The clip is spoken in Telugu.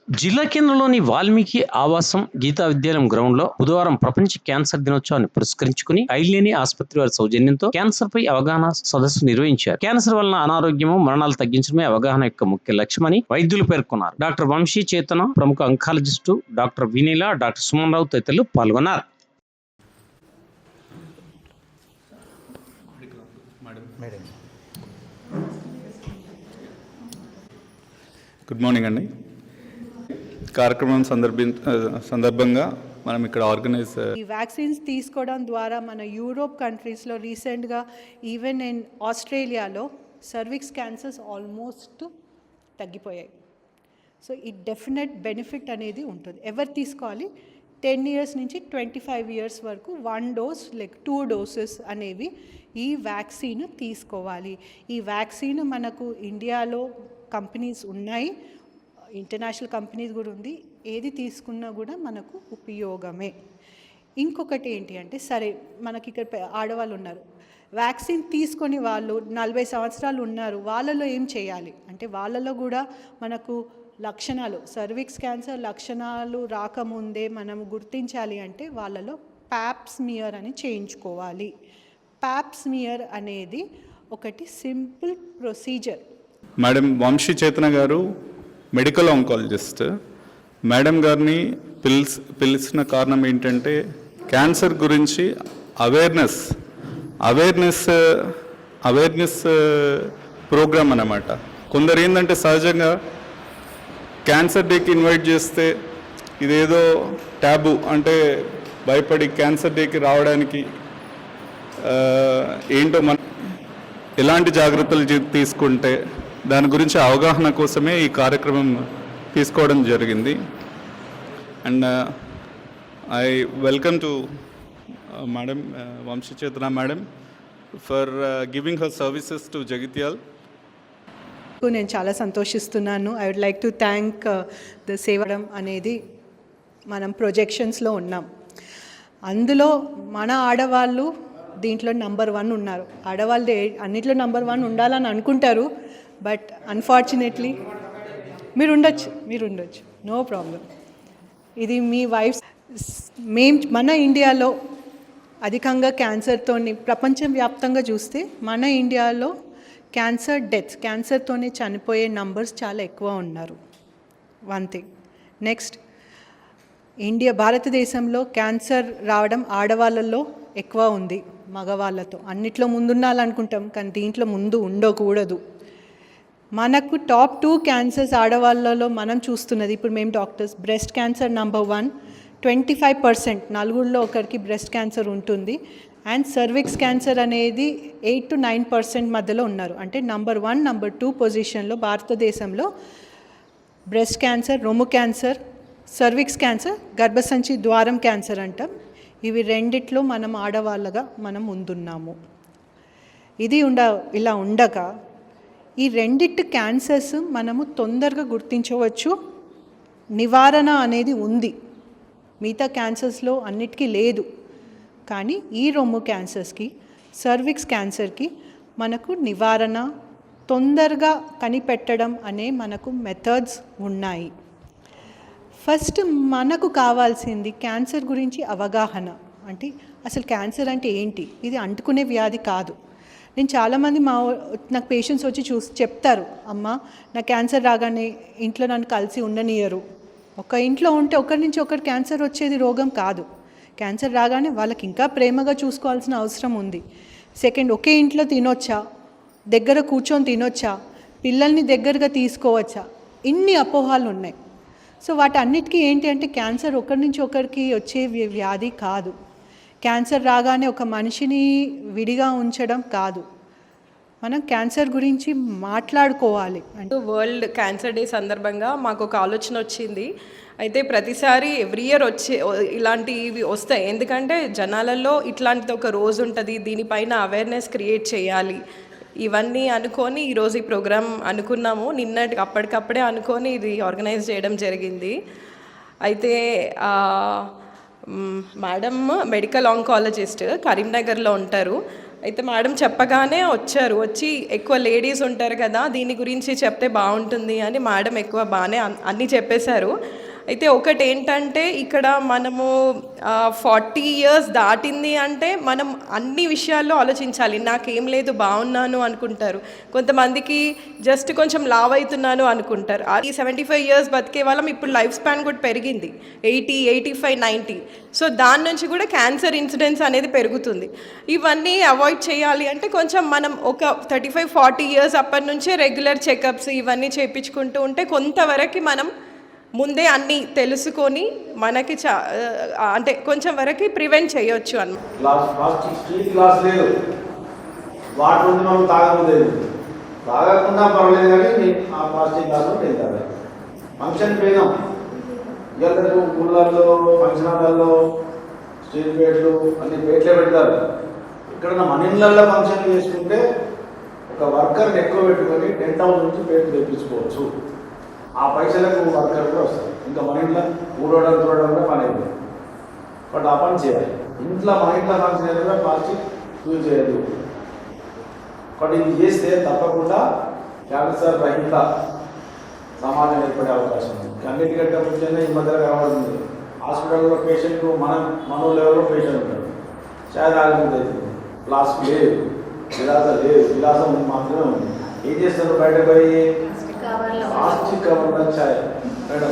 జిల్లా కేంద్రంలోని వాల్మీకి ఆవాసం గీతా విద్యాలయం గ్రౌండ్ లో బుధవారం ప్రపంచ క్యాన్సర్ దినోత్సవాన్ని పురస్కరించుకుని ఐలేని ఆసుపత్రి వారి సౌజన్యంతో క్యాన్సర్ పై అవగాహన సదస్సు నిర్వహించారు. క్యాన్సర్ వలన అనారోగ్యము, మరణాలు తగ్గించడమే అవగాహన యొక్క ముఖ్య లక్ష్యమని వైద్యులు పేర్కొన్నారు. డాక్టర్ వంశీ చేతన, ప్రముఖ అంకాలజిస్టు డాక్టర్ వినీల, డాక్టర్ సుమన్ రావు తదితరులు పాల్గొన్నారు. గుడ్ మార్నింగ్ అండి. కార్యక్రమం సందర్భంగా మనం ఇక్కడ ఆర్గనైజ్ ఈ వ్యాక్సిన్స్ తీసుకోవడం ద్వారా మన యూరోప్ కంట్రీస్లో రీసెంట్గా ఈవెన్ ఇన్ ఆస్ట్రేలియాలో సర్విక్స్ క్యాన్సర్స్ ఆల్మోస్ట్ తగ్గిపోయాయి. సో ఈ డెఫినెట్ బెనిఫిట్ అనేది ఉంటుంది. ఎవరు తీసుకోవాలి? 10 years నుంచి 25 years వరకు 1 dose లైక్ 2 doses అనేవి ఈ వ్యాక్సిన్ తీసుకోవాలి. ఈ వ్యాక్సిన్ మనకు ఇండియాలో కంపెనీస్ ఉన్నాయి, ఇంటర్నేషనల్ కంపెనీస్ కూడా ఉంది. ఏది తీసుకున్నా కూడా మనకు ఉపయోగమే. ఇంకొకటి ఏంటి అంటే, సరే మనకి ఇక్కడ ఆడవాళ్ళు ఉన్నారు, వ్యాక్సిన్ తీసుకొని వాళ్ళు 40 సంవత్సరాలు ఉన్నారు, వాళ్ళలో ఏం చేయాలి అంటే వాళ్ళలో కూడా మనకు లక్షణాలు, సర్విక్స్ క్యాన్సర్ లక్షణాలు రాకముందే మనం గుర్తించాలి అంటే వాళ్ళలో ప్యాప్ స్మియర్ అని చేయించుకోవాలి. ప్యాప్ స్మియర్ అనేది ఒకటి సింపుల్ ప్రొసీజర్. మేడం వంశీ చేతన గారు మెడికల్ ఆంకాలజిస్ట్. మేడం గారిని పిలిచిన కారణం ఏంటంటే క్యాన్సర్ గురించి అవేర్నెస్ ప్రోగ్రామ్ అన్నమాట. కొందరు ఏంటంటే సహజంగా క్యాన్సర్ డేకి ఇన్వైట్ చేస్తే ఇదేదో ట్యాబు అంటే భయపడి క్యాన్సర్ డేకి రావడానికి ఏంటో మన ఎలాంటి జాగ్రత్తలు తీసుకుంటే దాని గురించి అవగాహన కోసమే ఈ కార్యక్రమం తీసుకోవడం జరిగింది. And I welcome to madam Vamshi Chetana madam for giving her services to Jagtial. నేను చాలా సంతోషిస్తున్నాను. I would like to thank the సేవడం అనేది మనం ప్రొజెక్షన్స్లో ఉన్నాం. అందులో మన ఆడవాళ్ళు దీంట్లో నంబర్ 1 ఉన్నారు. ఆడవాళ్ళు అన్నిట్లో నంబర్ 1 ఉండాలని అనుకుంటారు, బట్ అన్ఫార్చునేట్లీ మీరు ఉండొచ్చు, నో ప్రాబ్లం. ఇది మీ వైఫ్. మన ఇండియాలో అధికంగా క్యాన్సర్తోని ప్రపంచవ్యాప్తంగా చూస్తే మన ఇండియాలో క్యాన్సర్తోనే చనిపోయే నంబర్స్ చాలా ఎక్కువ ఉన్నారు. One thing. నెక్స్ట్, భారతదేశంలో క్యాన్సర్ రావడం ఆడవాళ్ళల్లో ఎక్కువ ఉంది మగవాళ్ళతో. అన్నిట్లో ముందుండాలనుకుంటాం, కానీ దీంట్లో ముందు ఉండకూడదు. మనకు టాప్ 2 క్యాన్సర్స్ ఆడవాళ్ళలో మనం చూస్తున్నది, ఇప్పుడు మేము డాక్టర్స్, బ్రెస్ట్ క్యాన్సర్ నంబర్ 1, 25% నలుగురిలో ఒకరికి బ్రెస్ట్ క్యాన్సర్ ఉంటుంది. అండ్ సర్విక్స్ క్యాన్సర్ అనేది 8 to 9% మధ్యలో ఉన్నారు. అంటే నంబర్ 1, నంబర్ 2 పొజిషన్లో భారతదేశంలో బ్రెస్ట్ క్యాన్సర్, రొమ్ము క్యాన్సర్, సర్విక్స్ క్యాన్సర్, గర్భసంచి ద్వారం క్యాన్సర్ అంటాం. ఇవి రెండిట్లో మనం ఆడవాళ్ళగా మనం ముందున్నాము. ఇది ఇలా ఉండగా ఈ రెండిటి క్యాన్సర్స్ మనము తొందరగా గుర్తించవచ్చు. నివారణ అనేది ఉంది, మిగతా క్యాన్సర్స్లో అన్నిటికీ లేదు. కానీ ఈ రొమ్ము క్యాన్సర్స్కి, సర్విక్స్ క్యాన్సర్కి మనకు నివారణ, తొందరగా కనిపెట్టడం అనే మనకు మెథడ్స్ ఉన్నాయి. ఫస్ట్ మనకు కావాల్సింది క్యాన్సర్ గురించి అవగాహన. అంటే అసలు క్యాన్సర్ అంటే ఏంటి? ఇది అంటుకునే వ్యాధి కాదు. నేను చాలామంది నాకు పేషెంట్స్ వచ్చి చెప్తారు, అమ్మ నా క్యాన్సర్ రాగానే ఇంట్లో నన్ను కలిసి ఉండనియరు. ఒక ఇంట్లో ఉంటే ఒకరి నుంచి ఒకరు క్యాన్సర్ వచ్చేది రోగం కాదు. క్యాన్సర్ రాగానే వాళ్ళకి ఇంకా ప్రేమగా చూసుకోవాల్సిన అవసరం ఉంది. సెకండ్, ఒకే ఇంట్లో తినొచ్చా, దగ్గర కూర్చొని తినొచ్చా, పిల్లల్ని దగ్గరగా తీసుకోవచ్చా, ఇన్ని అపోహాలు ఉన్నాయి. సో వాటన్నిటికీ ఏంటి అంటే క్యాన్సర్ ఒకరి నుంచి ఒకరికి వచ్చే వ్యాధి కాదు. క్యాన్సర్ రాగానే ఒక మనిషిని విడిగా ఉంచడం కాదు. మనం క్యాన్సర్ గురించి మాట్లాడుకోవాలి. అంటే వరల్డ్ క్యాన్సర్ డే సందర్భంగా మాకు ఒక ఆలోచన వచ్చింది. అయితే ప్రతిసారి ఎవ్రీ ఇయర్ ఇలాంటివి వస్తాయి, ఎందుకంటే జనాలలో ఇట్లాంటిది ఒక రోజు ఉంటుంది, దీనిపైన అవేర్నెస్ క్రియేట్ చేయాలి, ఇవన్నీ అనుకొని ఈరోజు ఈ ప్రోగ్రామ్ అనుకున్నాము. అప్పటికప్పుడే అనుకొని ఇది ఆర్గనైజ్ చేయడం జరిగింది. అయితే మేడం మెడికల్ ఆంకాలజిస్ట్, కరీంనగర్లో ఉంటారు. అయితే మేడం చెప్పగానే వచ్చారు, వచ్చి ఎక్కువ లేడీస్ ఉంటారు కదా దీని గురించి చెప్తే బాగుంటుంది అని మేడం ఎక్కువ బాగానే అన్నీ చెప్పేశారు. అయితే ఒకటి ఏంటంటే ఇక్కడ మనము 40 ఇయర్స్ దాటింది అంటే మనం అన్ని విషయాల్లో ఆలోచించాలి. నాకేం లేదు బాగున్నాను అనుకుంటారు, కొంతమందికి జస్ట్ కొంచెం లావ్ అవుతున్నాను అనుకుంటారు. అది 75 ఇయర్స్ బతికే వాళ్ళం ఇప్పుడు లైఫ్ స్పాన్ కూడా పెరిగింది 80, 85, 90. సో దాని నుంచి కూడా క్యాన్సర్ ఇన్సిడెన్స్ అనేది పెరుగుతుంది. ఇవన్నీ అవాయిడ్ చేయాలి అంటే కొంచెం మనం ఒక 35-40 ఇయర్స్ అప్పటి నుంచే రెగ్యులర్ చెకప్స్ ఇవన్నీ చేయించుకుంటూ ఉంటే కొంతవరకు మనం ముందే అన్నీ తెలుసుకొని మనకి అంటే కొంచెం వరకు ప్రివెంట్ చేయొచ్చు అన్న. ప్లాస్టిక్ స్టీల్ గ్లాస్ లేదు, వాటర్ ఉంది మనం తాగలేదు, తాగకుండా పర్వాలేదు కానీ ఆ ప్లాస్టిక్ గ్లాసులో నేను తాగాలి. ఫంక్షన్ పోయినాం, ఇవాళ ఊళ్ళల్లో ఫంక్షన్ హాల్లో స్టీల్ ప్లేట్లు అన్ని ప్లేట్లే పెడతారు. ఇక్కడ మన ఇళ్ళల్లో ఫంక్షన్ చేసుకుంటే ఒక వర్కర్ని ఎక్కువ పెట్టుకొని 10,000 నుంచి ప్లేట్లు తెప్పించుకోవచ్చు. ఆ పైసలకు వర్కర్ కూడా వస్తారు. ఇంకా మన ఇంట్లో ఊడవడం చూడడం కూడా పని అయిపోయింది. బట్ ఆ పని చేయాలి. ఇంట్లో మన ఇంట్లో ఫంక్షన్ అయితే కూడా ప్లాస్టిక్ యూజ్ చేయదు. బట్ ఇది చేస్తే తప్పకుండా క్యాన్సర్ రహిత సమాజం ఏర్పడే అవకాశం ఉంది. అన్నిటికంటే ముఖ్యంగా ఈ మధ్యలో కనబడుతుంది, హాస్పిటల్లో పేషెంట్ మన లెవెల్లో పేషెంట్ ఉంటాడు, చాయ్ తాగకుండా అవుతుంది, ప్లాస్టిక్ లేదు, విలాసం మాత్రమే ఉంది. ఏం చేస్తారు బయట పోయి ప్లాస్టిక్ కవర్లో చాయ్ మేడం